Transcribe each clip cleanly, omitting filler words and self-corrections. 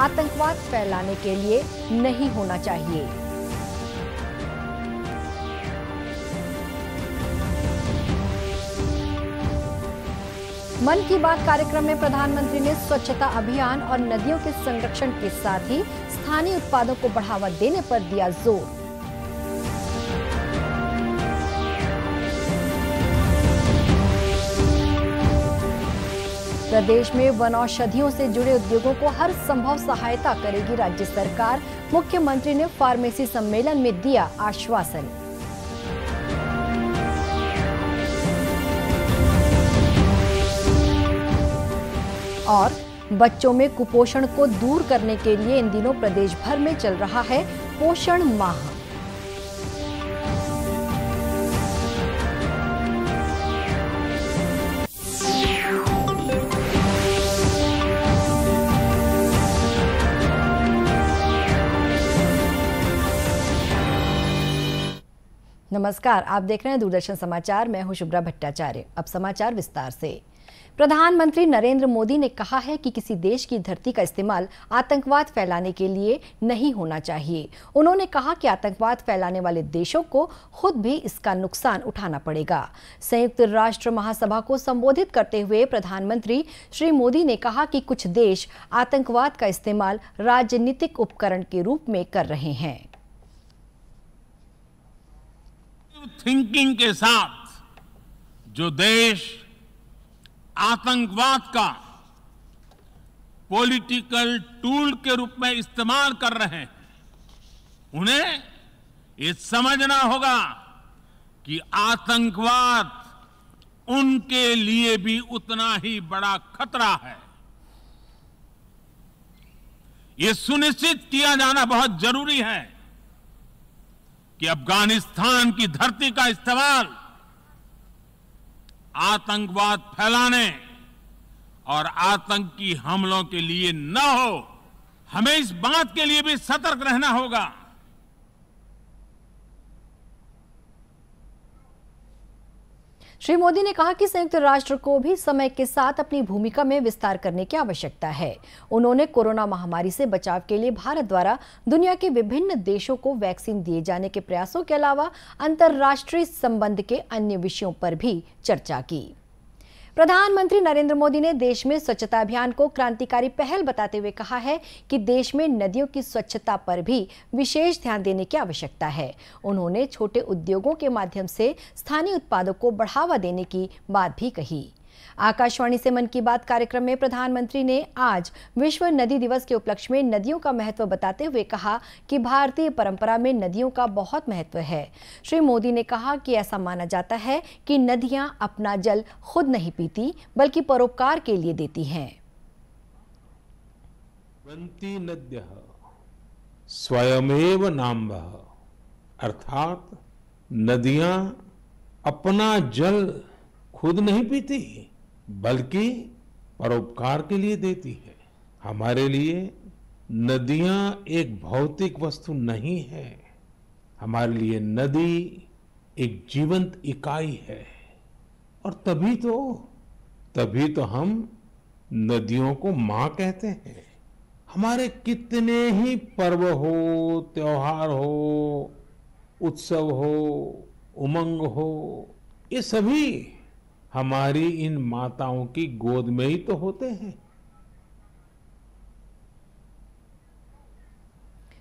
आतंकवाद फैलाने के लिए नहीं होना चाहिए। मन की बात कार्यक्रम में प्रधानमंत्री ने स्वच्छता अभियान और नदियों के संरक्षण के साथ ही स्थानीय उत्पादों को बढ़ावा देने पर दिया जोर। प्रदेश में वनौषधियों से जुड़े उद्योगों को हर संभव सहायता करेगी राज्य सरकार, मुख्यमंत्री ने फार्मेसी सम्मेलन में दिया आश्वासन। और बच्चों में कुपोषण को दूर करने के लिए इन दिनों प्रदेश भर में चल रहा है पोषण माह। नमस्कार, आप देख रहे हैं दूरदर्शन समाचार। मैं हूं शुभ्रा भट्टाचार्य। अब समाचार विस्तार से। प्रधानमंत्री नरेंद्र मोदी ने कहा है कि किसी देश की धरती का इस्तेमाल आतंकवाद फैलाने के लिए नहीं होना चाहिए। उन्होंने कहा कि आतंकवाद फैलाने वाले देशों को खुद भी इसका नुकसान उठाना पड़ेगा। संयुक्त राष्ट्र महासभा को संबोधित करते हुए प्रधानमंत्री श्री मोदी ने कहा कि कुछ देश आतंकवाद का इस्तेमाल राजनीतिक उपकरण के रूप में कर रहे हैं। थिंकिंग के साथ जो देश आतंकवाद का पॉलिटिकल टूल के रूप में इस्तेमाल कर रहे हैं, उन्हें ये समझना होगा कि आतंकवाद उनके लिए भी उतना ही बड़ा खतरा है। ये सुनिश्चित किया जाना बहुत जरूरी है कि अफगानिस्तान की धरती का इस्तेमाल आतंकवाद फैलाने और आतंकी हमलों के लिए न हो। हमें इस बात के लिए भी सतर्क रहना होगा। श्री मोदी ने कहा कि संयुक्त राष्ट्र को भी समय के साथ अपनी भूमिका में विस्तार करने की आवश्यकता है। उन्होंने कोरोना महामारी से बचाव के लिए भारत द्वारा दुनिया के विभिन्न देशों को वैक्सीन दिए जाने के प्रयासों के अलावा अंतर्राष्ट्रीय संबंध के अन्य विषयों पर भी चर्चा की। प्रधानमंत्री नरेंद्र मोदी ने देश में स्वच्छता अभियान को क्रांतिकारी पहल बताते हुए कहा है कि देश में नदियों की स्वच्छता पर भी विशेष ध्यान देने की आवश्यकता है। उन्होंने छोटे उद्योगों के माध्यम से स्थानीय उत्पादों को बढ़ावा देने की बात भी कही। आकाशवाणी से मन की बात कार्यक्रम में प्रधानमंत्री ने आज विश्व नदी दिवस के उपलक्ष्य में नदियों का महत्व बताते हुए कहा कि भारतीय परंपरा में नदियों का बहुत महत्व है। श्री मोदी ने कहा कि ऐसा माना जाता है कि नदियां अपना जल खुद नहीं पीती बल्कि परोपकार के लिए देती हैं। वन्ति नद्यः स्वयमेव नाम्भः, अर्थात नदियां अपना जल खुद नहीं पीती बल्कि परोपकार के लिए देती है। हमारे लिए नदियां एक भौतिक वस्तु नहीं है, हमारे लिए नदी एक जीवंत इकाई है। और तभी तो हम नदियों को मां कहते हैं। हमारे कितने ही पर्व हो, त्योहार हो, उत्सव हो, उमंग हो, ये सभी हमारी इन माताओं की गोद में ही तो होते हैं।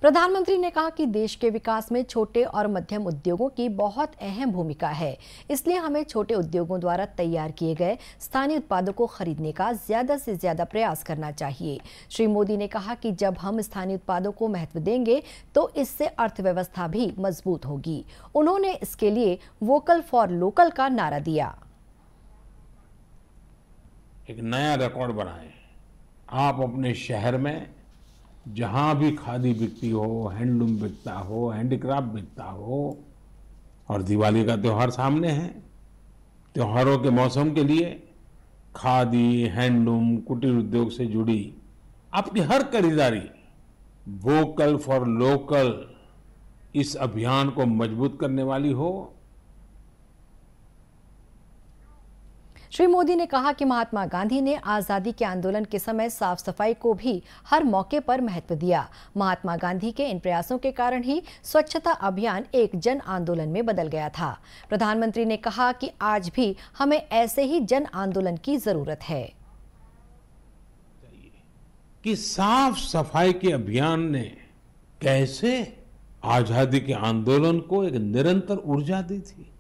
प्रधानमंत्री ने कहा कि देश के विकास में छोटे और मध्यम उद्योगों की बहुत अहम भूमिका है, इसलिए हमें छोटे उद्योगों द्वारा तैयार किए गए स्थानीय उत्पादों को खरीदने का ज्यादा से ज्यादा प्रयास करना चाहिए। श्री मोदी ने कहा कि जब हम स्थानीय उत्पादों को महत्व देंगे तो इससे अर्थव्यवस्था भी मजबूत होगी। उन्होंने इसके लिए वोकल फॉर लोकल का नारा दिया। एक नया रिकॉर्ड बनाएं। आप अपने शहर में जहां भी खादी बिकती हो, हैंडलूम बिकता हो, हैंडीक्राफ्ट बिकता हो, और दिवाली का त्योहार सामने है, त्योहारों के मौसम के लिए खादी, हैंडलूम, कुटीर उद्योग से जुड़ी आपकी हर खरीदारी वोकल फॉर लोकल इस अभियान को मजबूत करने वाली हो। श्री मोदी ने कहा कि महात्मा गांधी ने आजादी के आंदोलन के समय साफ सफाई को भी हर मौके पर महत्व दिया। महात्मा गांधी के इन प्रयासों के कारण ही स्वच्छता अभियान एक जन आंदोलन में बदल गया था। प्रधानमंत्री ने कहा कि आज भी हमें ऐसे ही जन आंदोलन की जरूरत है कि साफ सफाई के अभियान ने कैसे आजादी के आंदोलन को एक निरंतर ऊर्जा दी थी।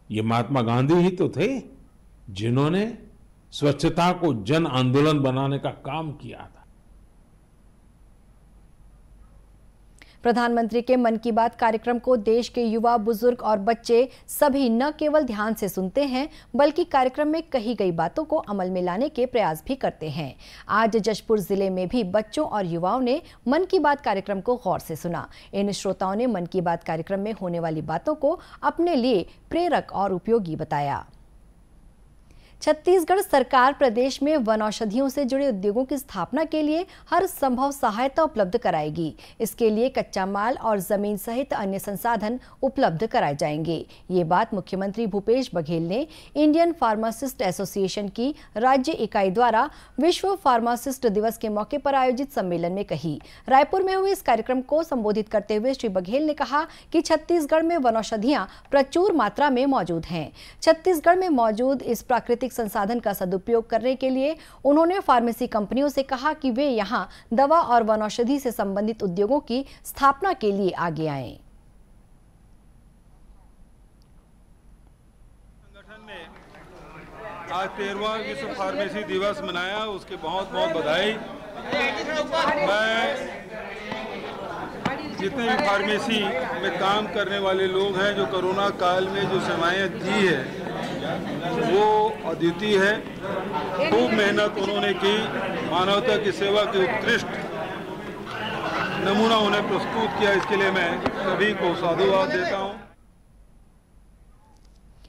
ये महात्मा गांधी ही तो थे जिन्होंने स्वच्छता को जन आंदोलन बनाने का काम किया था। प्रधानमंत्री के मन की बात कार्यक्रम को देश के युवा, बुजुर्ग और बच्चे सभी न केवल ध्यान से सुनते हैं बल्कि कार्यक्रम में कही गई बातों को अमल में लाने के प्रयास भी करते हैं। आज जशपुर जिले में भी बच्चों और युवाओं ने मन की बात कार्यक्रम को गौर से सुना। इन श्रोताओं ने मन की बात कार्यक्रम में होने वाली बातों को अपने लिए प्रेरक और उपयोगी बताया। छत्तीसगढ़ सरकार प्रदेश में वनौषधियों से जुड़े उद्योगों की स्थापना के लिए हर संभव सहायता उपलब्ध कराएगी। इसके लिए कच्चा माल और जमीन सहित अन्य संसाधन उपलब्ध कराए जाएंगे। ये बात मुख्यमंत्री भूपेश बघेल ने इंडियन फार्मासिस्ट एसोसिएशन की राज्य इकाई द्वारा विश्व फार्मासिस्ट दिवस के मौके पर आयोजित सम्मेलन में कही। रायपुर में हुए इस कार्यक्रम को संबोधित करते हुए श्री बघेल ने कहा कि छत्तीसगढ़ में वनौषधियां प्रचुर मात्रा में मौजूद हैं। छत्तीसगढ़ में मौजूद इस प्राकृतिक संसाधन का सदुपयोग करने के लिए उन्होंने फार्मेसी कंपनियों से कहा कि वे यहां दवा और वनौषधि से संबंधित उद्योगों की स्थापना के लिए आगे आएं। संगठन ने आज 13वां विश्व फार्मेसी दिवस मनाया, उसके बहुत बहुत बधाई। मैं जितने भी फार्मेसी में काम करने वाले लोग हैं, जो कोरोना काल में जो सेवाएं दी है वो अद्वितीय है। खूब मेहनत उन्होंने की, मानवता की सेवा के उत्कृष्ट नमूना उन्हें प्रस्तुत किया। इसके लिए मैं सभी को साधुवाद देता हूं।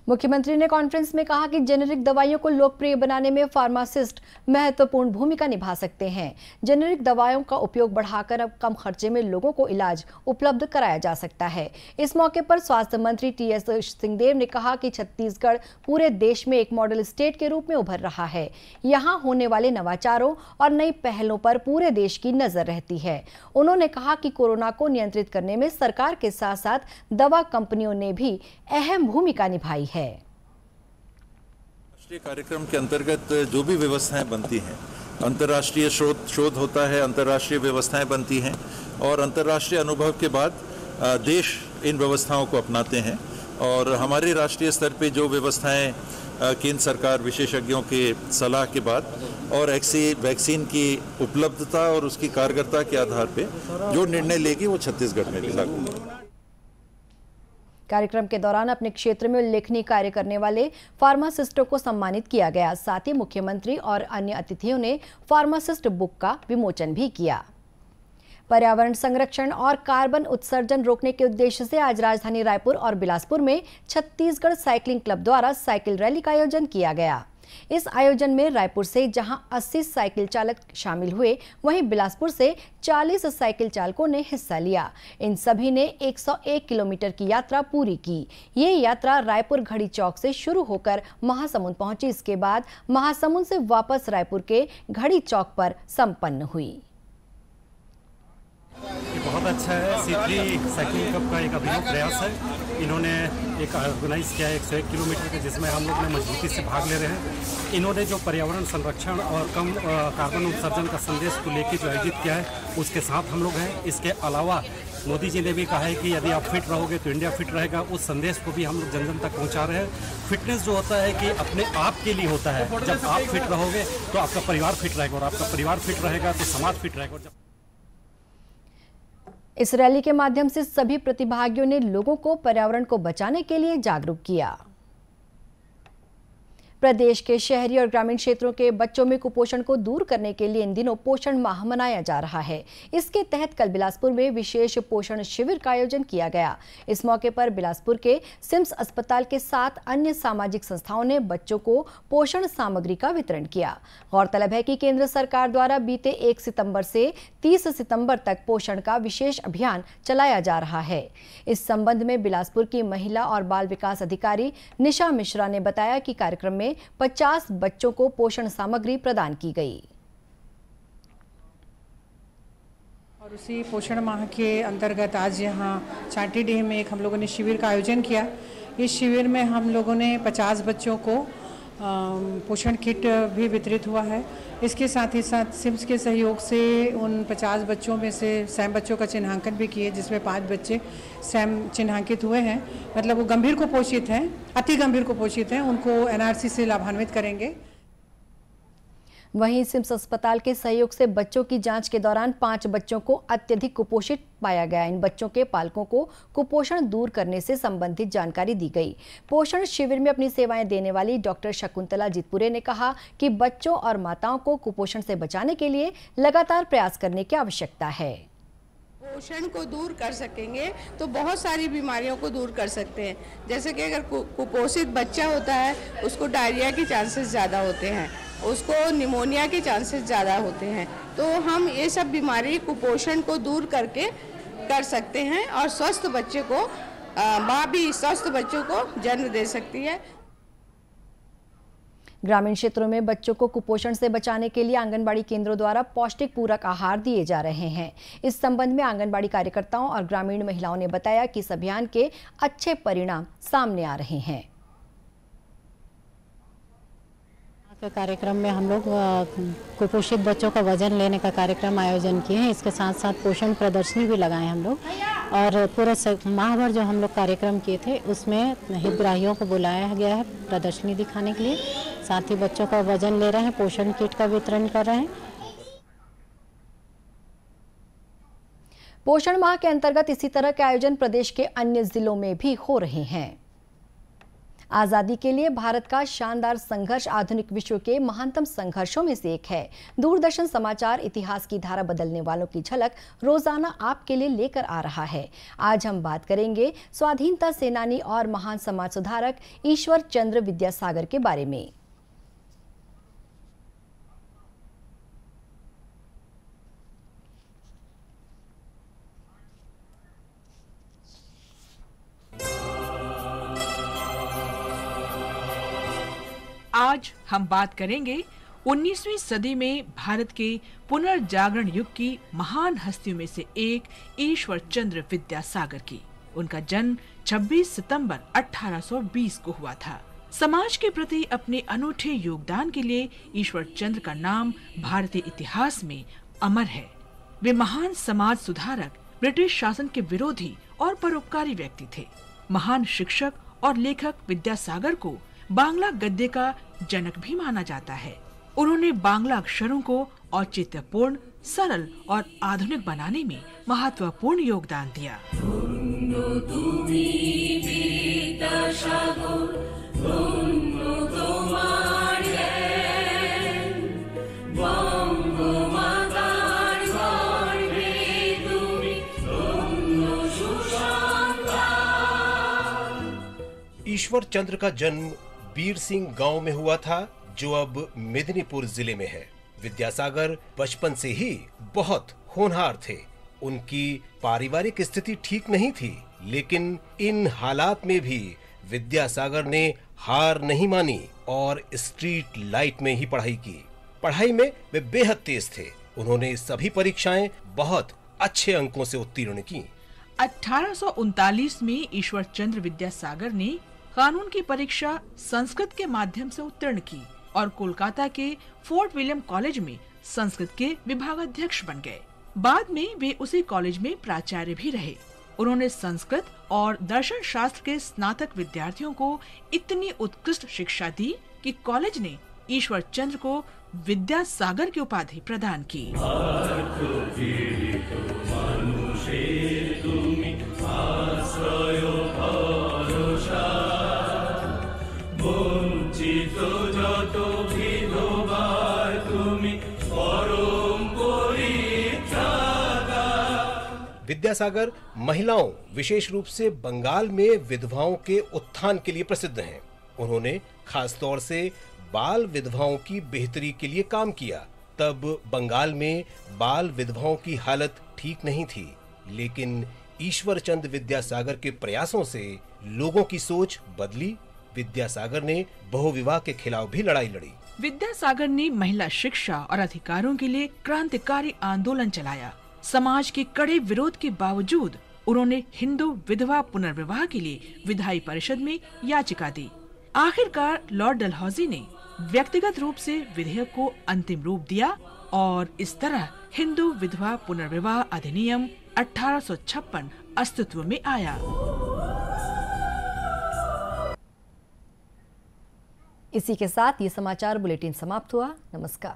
मुख्यमंत्री ने कॉन्फ्रेंस में कहा कि जेनेरिक दवाइयों को लोकप्रिय बनाने में फार्मासिस्ट महत्वपूर्ण भूमिका निभा सकते हैं। जेनेरिक दवाइयों का उपयोग बढ़ाकर अब कम खर्चे में लोगों को इलाज उपलब्ध कराया जा सकता है। इस मौके पर स्वास्थ्य मंत्री टी.एस. सिंहदेव ने कहा कि छत्तीसगढ़ पूरे देश में एक मॉडल स्टेट के रूप में उभर रहा है। यहाँ होने वाले नवाचारों और नई पहलों पर पूरे देश की नजर रहती है। उन्होंने कहा कि कोरोना को नियंत्रित करने में सरकार के साथ साथ दवा कंपनियों ने भी अहम भूमिका निभाई है। राष्ट्रीय कार्यक्रम के अंतर्गत जो भी व्यवस्थाएं बनती हैं, अंतर्राष्ट्रीय शोध होता है, अंतर्राष्ट्रीय व्यवस्थाएं बनती हैं और अंतर्राष्ट्रीय अनुभव के बाद देश इन व्यवस्थाओं को अपनाते हैं। और हमारे राष्ट्रीय स्तर पे जो व्यवस्थाएं केंद्र सरकार विशेषज्ञों के सलाह के बाद और वैक्सीन की उपलब्धता और उसकी कारगरता के आधार पे जो निर्णय लेगी वो छत्तीसगढ़ में भी लागू होगा। कार्यक्रम के दौरान अपने क्षेत्र में उल्लेखनीय कार्य करने वाले फार्मासिस्टों को सम्मानित किया गया। साथ ही मुख्यमंत्री और अन्य अतिथियों ने फार्मासिस्ट बुक का विमोचन भी किया। पर्यावरण संरक्षण और कार्बन उत्सर्जन रोकने के उद्देश्य से आज राजधानी रायपुर और बिलासपुर में छत्तीसगढ़ साइकिलिंग क्लब द्वारा साइकिल रैली का आयोजन किया गया। इस आयोजन में रायपुर से जहां 80 साइकिल चालक शामिल हुए, वहीं बिलासपुर से 40 साइकिल चालकों ने हिस्सा लिया। इन सभी ने 101 किलोमीटर की यात्रा पूरी की। ये यात्रा रायपुर घड़ी चौक से शुरू होकर महासमुंद पहुंची। इसके बाद महासमुंद से वापस रायपुर के घड़ी चौक पर संपन्न हुई। ये बहुत अच्छा है। C3 साइकिलिंग क्लब का एक अभिनव प्रयास है। इन्होंने एक ऑर्गेनाइज किया है 101 किलोमीटर के, जिसमें हम लोग ने मजबूती से भाग ले रहे हैं। इन्होंने जो पर्यावरण संरक्षण और कम कार्बन उत्सर्जन का संदेश को लेकर जो आयोजित किया है, उसके साथ हम लोग हैं। इसके अलावा मोदी जी ने भी कहा है कि यदि आप फिट रहोगे तो इंडिया फिट रहेगा। उस संदेश को भी हम लोग जन जन तक पहुंचा रहे हैं। फिटनेस जो होता है कि अपने आप के लिए होता है। जब आप फिट रहोगे तो आपका परिवार फिट रहेगा और आपका परिवार फिट रहेगा तो समाज फिट रहेगा। इस रैली के माध्यम से सभी प्रतिभागियों ने लोगों को पर्यावरण को बचाने के लिए जागरूक किया। प्रदेश के शहरी और ग्रामीण क्षेत्रों के बच्चों में कुपोषण को दूर करने के लिए इन दिनों पोषण माह मनाया जा रहा है। इसके तहत कल बिलासपुर में विशेष पोषण शिविर का आयोजन किया गया। इस मौके पर बिलासपुर के सिम्स अस्पताल के साथ अन्य सामाजिक संस्थाओं ने बच्चों को पोषण सामग्री का वितरण किया। गौरतलब है कि केंद्र सरकार द्वारा बीते 1 सितंबर से 30 सितंबर तक पोषण का विशेष अभियान चलाया जा रहा है। इस संबंध में बिलासपुर की महिला और बाल विकास अधिकारी निशा मिश्रा ने बताया कि कार्यक्रम में में 50 बच्चों को पोषण सामग्री प्रदान की गई। और उसी पोषण माह के अंतर्गत आज यहाँ चांटीडीह में एक हम लोगों ने शिविर का आयोजन किया। इस शिविर में हम लोगों ने 50 बच्चों को पोषण किट भी वितरित हुआ है। इसके साथ ही साथ सिम्स के सहयोग से उन 50 बच्चों में से सैम बच्चों का चिन्हांकन भी किए, जिसमें 5 बच्चे सैम चिन्हांकित हुए हैं, मतलब वो गंभीर कुपोषित हैं, अति गंभीर कुपोषित हैं, उनको एनआरसी से लाभान्वित करेंगे। वहीं सिम्स अस्पताल के सहयोग से बच्चों की जांच के दौरान 5 बच्चों को अत्यधिक कुपोषित पाया गया। इन बच्चों के पालकों को कुपोषण दूर करने से संबंधित जानकारी दी गई। पोषण शिविर में अपनी सेवाएं देने वाली डॉक्टर शकुंतला जितपुरे ने कहा कि बच्चों और माताओं को कुपोषण से बचाने के लिए लगातार प्रयास करने की आवश्यकता है। पोषण को दूर कर सकेंगे तो बहुत सारी बीमारियों को दूर कर सकते हैं। जैसे कि अगर कुपोषित बच्चा होता है उसको डायरिया के चांसेस ज़्यादा होते हैं, उसको निमोनिया के चांसेस ज़्यादा होते हैं। तो हम ये सब बीमारी कुपोषण को दूर करके कर सकते हैं और स्वस्थ बच्चे को माँ भी स्वस्थ बच्चों को जन्म दे सकती है। ग्रामीण क्षेत्रों में बच्चों को कुपोषण से बचाने के लिए आंगनबाड़ी केंद्रों द्वारा पौष्टिक पूरक आहार दिए जा रहे हैं। इस संबंध में आंगनबाड़ी कार्यकर्ताओं और ग्रामीण महिलाओं ने बताया कि इस अभियान के अच्छे परिणाम सामने आ रहे हैं। कार्यक्रम में हम लोग कुपोषित बच्चों का वजन लेने का कार्यक्रम आयोजन किए हैं। इसके साथ साथ पोषण प्रदर्शनी भी लगाए हम लोग, और पूरा माह भर जो हम लोग कार्यक्रम किए थे उसमें हितग्राहियों को बुलाया गया है प्रदर्शनी दिखाने के लिए। साथ ही बच्चों का वजन ले रहे हैं, पोषण किट का वितरण कर रहे हैं। पोषण माह के अंतर्गत इसी तरह के आयोजन प्रदेश के अन्य जिलों में भी हो रहे हैं। आजादी के लिए भारत का शानदार संघर्ष आधुनिक विश्व के महानतम संघर्षों में से एक है। दूरदर्शन समाचार इतिहास की धारा बदलने वालों की झलक रोजाना आपके लिए लेकर आ रहा है। आज हम बात करेंगे स्वाधीनता सेनानी और महान समाज सुधारक ईश्वर चंद्र विद्यासागर के बारे में। आज हम बात करेंगे 19वीं सदी में भारत के पुनर्जागरण युग की महान हस्तियों में से एक ईश्वर चंद्र विद्यासागर की। उनका जन्म 26 सितंबर 1820 को हुआ था। समाज के प्रति अपने अनूठे योगदान के लिए ईश्वर चंद्र का नाम भारतीय इतिहास में अमर है। वे महान समाज सुधारक, ब्रिटिश शासन के विरोधी और परोपकारी व्यक्ति थे। महान शिक्षक और लेखक विद्यासागर को बांग्ला गद्य का जनक भी माना जाता है। उन्होंने बांग्ला अक्षरों को औचित्यपूर्ण, सरल और आधुनिक बनाने में महत्वपूर्ण योगदान दिया। ईश्वर चंद्र का जन्म बीर सिंह गांव में हुआ था, जो अब मेदिनीपुर जिले में है। विद्यासागर बचपन से ही बहुत होनहार थे। उनकी पारिवारिक स्थिति ठीक नहीं थी, लेकिन इन हालात में भी विद्यासागर ने हार नहीं मानी और स्ट्रीट लाइट में ही पढ़ाई की। पढ़ाई में वे बेहद तेज थे। उन्होंने सभी परीक्षाएं बहुत अच्छे अंकों से उत्तीर्ण की। 1839 में ईश्वर चंद्र विद्यासागर ने कानून की परीक्षा संस्कृत के माध्यम से उत्तीर्ण की और कोलकाता के फोर्ट विलियम कॉलेज में संस्कृत के विभागाध्यक्ष बन गए। बाद में वे उसी कॉलेज में प्राचार्य भी रहे। उन्होंने संस्कृत और दर्शन शास्त्र के स्नातक विद्यार्थियों को इतनी उत्कृष्ट शिक्षा दी कि कॉलेज ने ईश्वर चंद्र को विद्यासागर की उपाधि प्रदान की। विद्यासागर महिलाओं, विशेष रूप से बंगाल में विधवाओं के उत्थान के लिए प्रसिद्ध हैं। उन्होंने खास तौर से बाल विधवाओं की बेहतरी के लिए काम किया। तब बंगाल में बाल विधवाओं की हालत ठीक नहीं थी, लेकिन ईश्वर चंद्र विद्यासागर के प्रयासों से लोगों की सोच बदली, विद्यासागर ने बहुविवाह के खिलाफ भी लड़ाई लड़ी। विद्यासागर ने महिला शिक्षा और अधिकारों के लिए क्रांतिकारी आंदोलन चलाया। समाज के कड़े विरोध के बावजूद उन्होंने हिंदू विधवा पुनर्विवाह के लिए विधायी परिषद में याचिका दी। आखिरकार लॉर्ड डलहौजी ने व्यक्तिगत रूप से विधेयक को अंतिम रूप दिया और इस तरह हिंदू विधवा पुनर्विवाह अधिनियम 1856 अस्तित्व में आया। इसी के साथ ये समाचार बुलेटिन समाप्त हुआ। नमस्कार।